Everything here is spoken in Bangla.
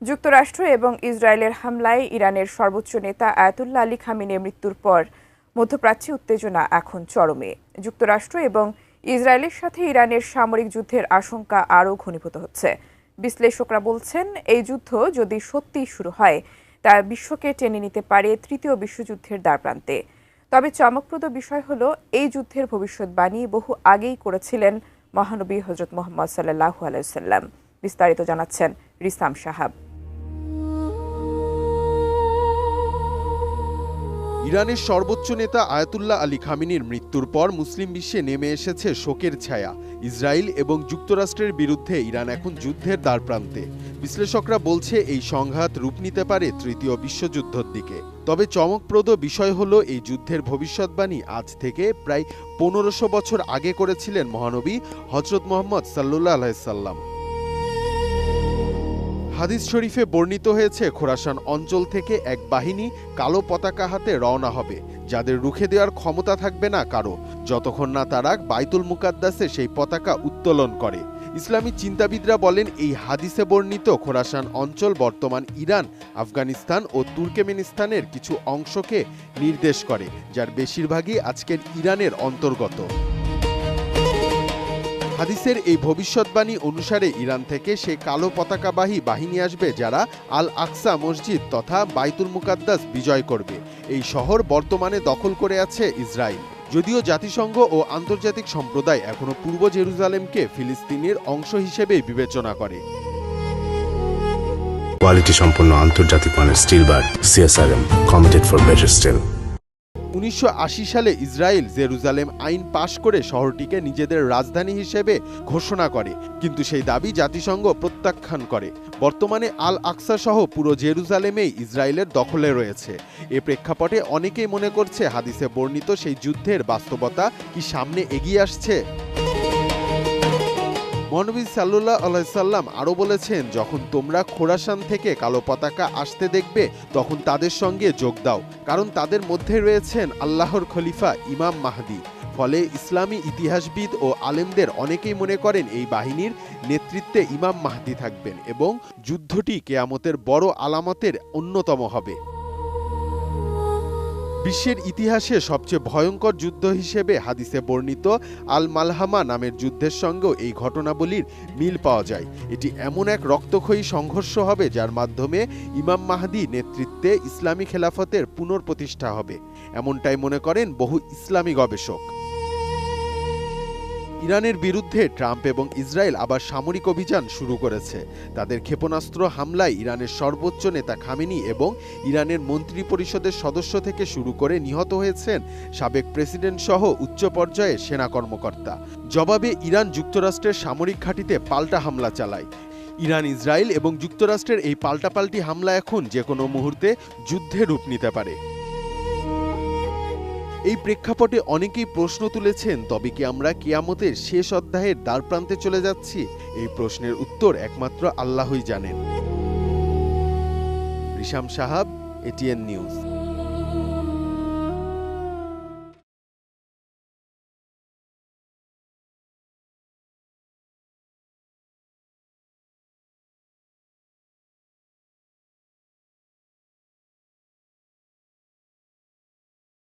যুক্তরাষ্ট্র এবং ইসরায়েলের হামলায় ইরানের সর্বোচ্চ নেতা আয়াতুল্লাহ আলী খামেনির মৃত্যুর পর মধ্যপ্রাচ্যে উত্তেজনা এখন চরমে। যুক্তরাষ্ট্র এবং ইসরায়েলের সাথে ইরানের সামরিক যুদ্ধের আশঙ্কা আরও ঘনীভূত হচ্ছে। বিশ্লেষকরা বলছেন, এই যুদ্ধ যদি সত্যিই শুরু হয় তা বিশ্বকে টেনে নিতে পারে তৃতীয় বিশ্বযুদ্ধের দ্বারপ্রান্তে। তবে চমকপ্রদ বিষয় হলো, এই যুদ্ধের ভবিষ্যৎবাণী বহু আগেই করেছিলেন মহানবী হযরত মুহাম্মদ সাল্লাল্লাহু আলাইহি ওয়াসাল্লাম। বিস্তারিত জানাচ্ছেন রিসাম সাহাব। ইরানের সর্বোচ্চ নেতা আয়াতুল্লাহ আলী খামেনির মৃত্যুর পর মুসলিম বিশ্বে নেমে এসেছে শোকের ছায়া। ইসরায়েল এবং যুক্তরাষ্ট্রের বিরুদ্ধে ইরান এখন যুদ্ধের দ্বারপ্রান্তে। বিশ্লেষকরা বলছে, এই সংঘাত রূপ নিতে পারে তৃতীয় বিশ্বযুদ্ধের দিকে। তবে চমকপ্রদ বিষয় হলো, এই যুদ্ধের ভবিষ্যৎবাণী আজ থেকে প্রায় 1500 বছর আগে করেছিলেন মহানবী হযরত মুহাম্মদ সাল্লাল্লাহু আলাইহি সাল্লাম। হাদিস শরীফে বর্ণিত হয়েছে, খোরাসান অঞ্চল থেকে এক বাহিনী কালো পতাকা হাতে রওনা হবে, যাদের রুখে দেওয়ার ক্ষমতা থাকবে না কারো, যতক্ষণ না তারা বাইতুল মুকাদ্দাসে সেই পতাকা উত্তোলন করে। ইসলামী চিন্তাবিদরা বলেন, এই হাদিসে বর্ণিত খোরাসান অঞ্চল বর্তমান ইরান, আফগানিস্তান ও তুর্কমেনিস্তানের কিছু অংশকে নির্দেশ করে, যার বেশিরভাগই আজকের ইরানের অন্তর্গত। হাদিসের এই ভবিষ্যৎবাণী অনুসারে ইরান থেকে সে কালো পতাকাবাহী বাহিনী আসবে, যারা আল আকসা মসজিদ তথা বাইতুল মুকাদ্দাস বিজয় করবে। এই শহর বর্তমানে দখল করে আছে ইসরায়েল। যদিও জাতিসংঘ ও আন্তর্জাতিক সম্প্রদায় এখনো পূর্ব জেরুজালেমকে ফিলিস্তিনের অংশ হিসেবে বিবেচনা করে। কোয়ালিটি সম্পন্ন আন্তর্জাতিক মানের still bar CSRM, committed for better still. 1980 সালে ইসরায়েল জেরুজালেম আইন পাশ করে শহরটিকে নিজেদের রাজধানী হিসেবে ঘোষণা করে, কিন্তু সেই দাবি জাতিসংঘ প্রত্যাখ্যান করে। বর্তমানে আল আকসা সহ পুরো জেরুজালেমেই ইসরায়েলের দখলে রয়েছে। এ প্রেক্ষাপটে অনেকেই মনে করছে, হাদিসে বর্ণিত সেই যুদ্ধের বাস্তবতা কি সামনে এগিয়ে আসছে। মহানবী সাল্লাল্লাহু আলাইহি সাল্লাম আরও বলেছেন, যখন তোমরা খোরাসান থেকে কালো পতাকা আসতে দেখবে, তখন তাদের সঙ্গে যোগ দাও, কারণ তাদের মধ্যে রয়েছেন আল্লাহর খলিফা ইমাম মাহদী। ফলে ইসলামী ইতিহাসবিদ ও আলেমদের অনেকেই মনে করেন, এই বাহিনীর নেতৃত্বে ইমাম মাহদী থাকবেন এবং যুদ্ধটি কিয়ামতের বড় আলামতের অন্যতম হবে। বিশ্বের ইতিহাসে সবচেয়ে ভয়ঙ্কর যুদ্ধ হিসেবে হাদিসে বর্ণিত আল মালহামা নামের যুদ্ধের সঙ্গেও এই ঘটনাবলীর মিল পাওয়া যায়। এটি এমন এক রক্তক্ষয়ী সংঘর্ষ হবে, যার মাধ্যমে ইমাম মাহদী নেতৃত্বে ইসলামী খেলাফতের পুনঃপ্রতিষ্ঠা হবে, এমনটাই মনে করেন বহু ইসলামী গবেষক। ইরানের বিরুদ্ধে ট্রাম্প এবং ইসরায়েল আবার সামরিক অভিযান শুরু করেছে। তাদের ক্ষেপণাস্ত্র হামলায় ইরানের সর্বোচ্চ নেতা খামেনি এবং ইরানের মন্ত্রী পরিষদের সদস্য থেকে শুরু করে নিহত হয়েছেন সাবেক প্রেসিডেন্ট সহ উচ্চ পর্যায়ে সেনা কর্মকর্তা। জবাবে ইরান যুক্তরাষ্ট্রের সামরিক ঘাঁটিতে পাল্টা হামলা চালায়। ইরান, ইসরায়েল এবং যুক্তরাষ্ট্রের এই পাল্টাপাল্টি হামলা এখন যে কোনো মুহূর্তে যুদ্ধে রূপ নিতে পারে। এই প্রেক্ষাপটে অনেকেই প্রশ্ন তুলেছেন, তবে কি আমরা কিয়ামতের শেষ অধ্যায়ের দ্বারপ্রান্তে চলে যাচ্ছি? এই প্রশ্নের উত্তর একমাত্র আল্লাহই জানেন। রিসাম সাহাব, এটিএন নিউজ।